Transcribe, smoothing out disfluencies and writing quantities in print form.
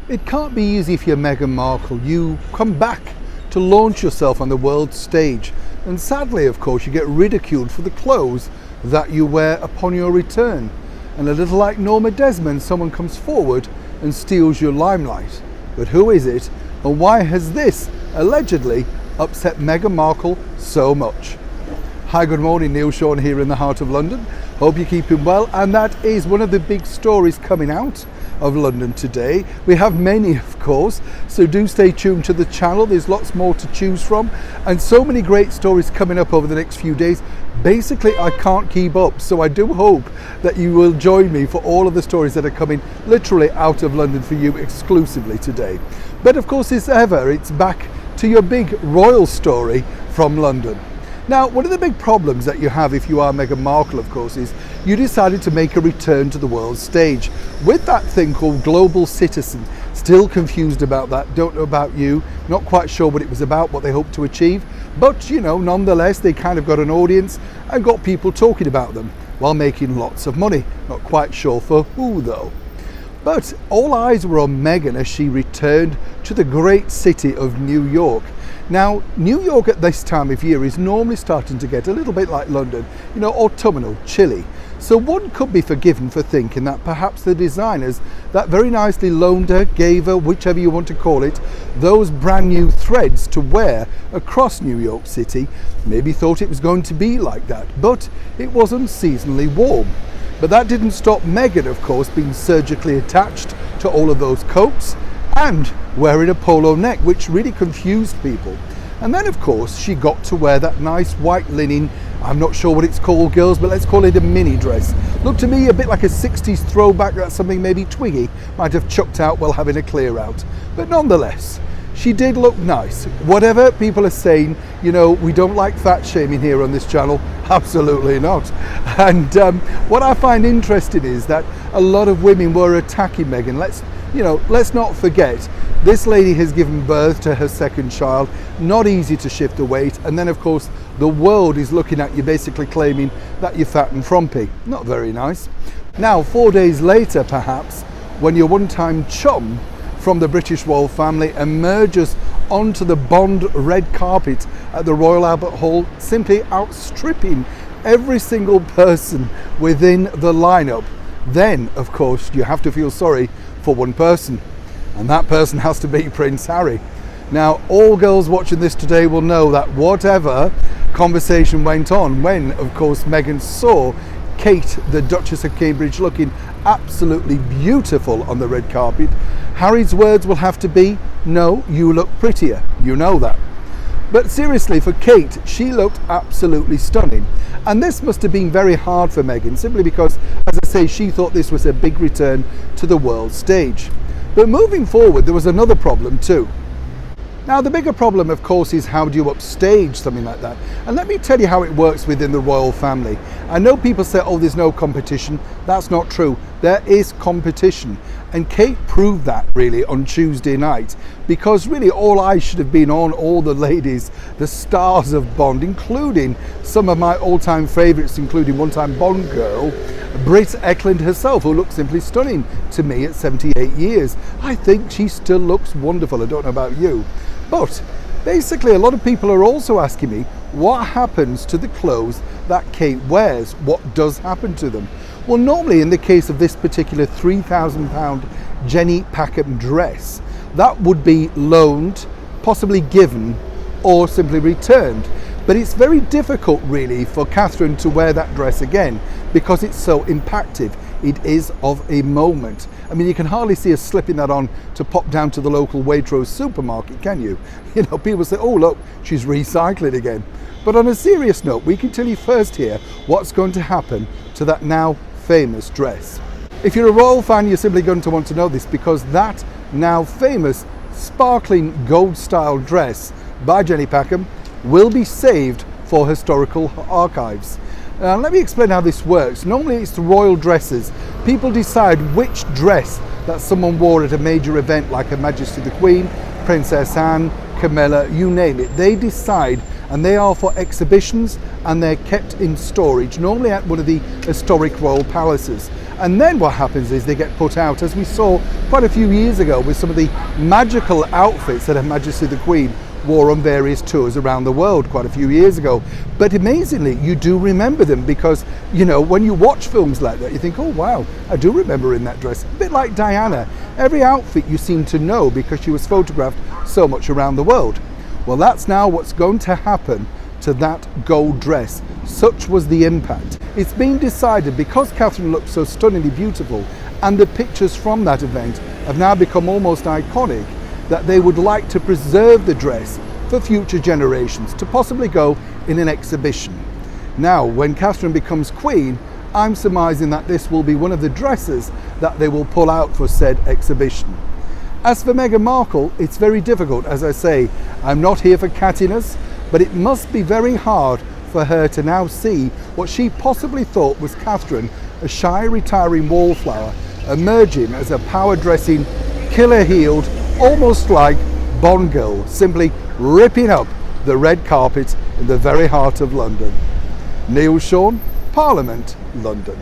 It can't be easy if you're Meghan Markle. You come back to launch yourself on the world stage, and sadly, of course, you get ridiculed for the clothes that you wear upon your return. And a little like Norma Desmond, someone comes forward and steals your limelight. But who is it, and why has this allegedly upset Meghan Markle so much? Hi, good morning, Neil Sean here in the heart of London. Hope you're keeping well, and that is one of the big stories coming out of London today. We have many, of course, so do stay tuned to the channel. There's lots more to choose from, and so many great stories coming up over the next few days. Basically, I can't keep up, so I do hope that you will join me for all of the stories that are coming literally out of London for you exclusively today. But of course, as ever, it's back to your big royal story from London. Now, one of the big problems that you have if you are Meghan Markle, of course, is you decided to make a return to the world stage with that thing called Global Citizen. Still confused about that, don't know about you, not quite sure what it was about, what they hoped to achieve, but you know, nonetheless, they kind of got an audience and got people talking about them while making lots of money. Not quite sure for who though. But all eyes were on Meghan as she returned to the great city of New York. Now, New York at this time of year is normally starting to get a little bit like London, you know, autumnal, chilly. So one could be forgiven for thinking that perhaps the designers that very nicely loaned her, gave her, whichever you want to call it, those brand new threads to wear across New York City, maybe thought it was going to be like that, but it was unseasonably warm. But that didn't stop Meghan, of course, being surgically attached to all of those coats and wearing a polo neck, which really confused people. And then, of course, she got to wear that nice white linen, I'm not sure what it's called, girls, but let's call it a mini dress. Looked to me a bit like a 60s throwback, that's something maybe Twiggy might have chucked out while having a clear out. But nonetheless, she did look nice. Whatever people are saying, you know, we don't like fat shaming here on this channel. Absolutely not. And what I find interesting is that a lot of women were attacking Meghan. Let's not forget, this lady has given birth to her second child. Not easy to shift the weight. And then, of course, the world is looking at you basically claiming that you're fat and frumpy. Not very nice. Now, 4 days later, perhaps, when your one-time chum from the British royal family emerges onto the Bond red carpet at the Royal Albert Hall, simply outstripping every single person within the lineup, then of course you have to feel sorry for one person, and that person has to be Prince Harry. Now, all girls watching this today will know that whatever conversation went on when, of course, Meghan saw Kate, the Duchess of Cambridge, looking absolutely beautiful on the red carpet, Harry's words will have to be, "No, you look prettier." You know that. But seriously, for Kate, she looked absolutely stunning. And this must have been very hard for Meghan, simply because, as I say, she thought this was a big return to the world stage. But moving forward, there was another problem too. Now, the bigger problem, of course, is how do you upstage something like that? And let me tell you how it works within the royal family. I know people say, oh, there's no competition. That's not true. There is competition. And Kate proved that really on Tuesday night, because really all eyes should have been on all the ladies, the stars of Bond, including some of my all-time favourites, including one-time Bond girl, Britt Ekland herself, who looks simply stunning to me at 78 years. I think she still looks wonderful. I don't know about you. But basically, a lot of people are also asking me, what happens to the clothes that Kate wears? What does happen to them? Well, normally in the case of this particular £3,000 Jenny Packham dress, that would be loaned, possibly given, or simply returned. But it's very difficult really for Catherine to wear that dress again because it's so impactful. It is of a moment. I mean, you can hardly see her slipping that on to pop down to the local Waitrose supermarket, can you? You know, people say, oh look, she's recycling again. But on a serious note, we can tell you first here what's going to happen to that now famous dress. If you're a royal fan, you're simply going to want to know this, because that now famous sparkling gold style dress by Jenny Packham will be saved for historical archives. Let me explain how this works. Normally it's the royal dresses. People decide which dress that someone wore at a major event like Her Majesty the Queen, Princess Anne, Camilla, you name it. They decide, and they are for exhibitions, and they're kept in storage, normally at one of the historic royal palaces. And then what happens is they get put out, as we saw quite a few years ago with some of the magical outfits that Her Majesty the Queen wore on various tours around the world quite a few years ago. But amazingly, you do remember them because, you know, when you watch films like that, you think, oh wow, I do remember in that dress. A bit like Diana. Every outfit you seem to know because she was photographed so much around the world. Well, that's now what's going to happen to that gold dress. Such was the impact. It's been decided, because Catherine looked so stunningly beautiful and the pictures from that event have now become almost iconic, that they would like to preserve the dress for future generations to possibly go in an exhibition. Now, when Catherine becomes Queen, I'm surmising that this will be one of the dresses that they will pull out for said exhibition. As for Meghan Markle, it's very difficult. As I say, I'm not here for cattiness, but it must be very hard for her to now see what she possibly thought was Catherine, a shy retiring wallflower, emerging as a power-dressing, killer-heeled, almost like Bond girl, simply ripping up the red carpet in the very heart of London. Neil Sean, Parliament, London.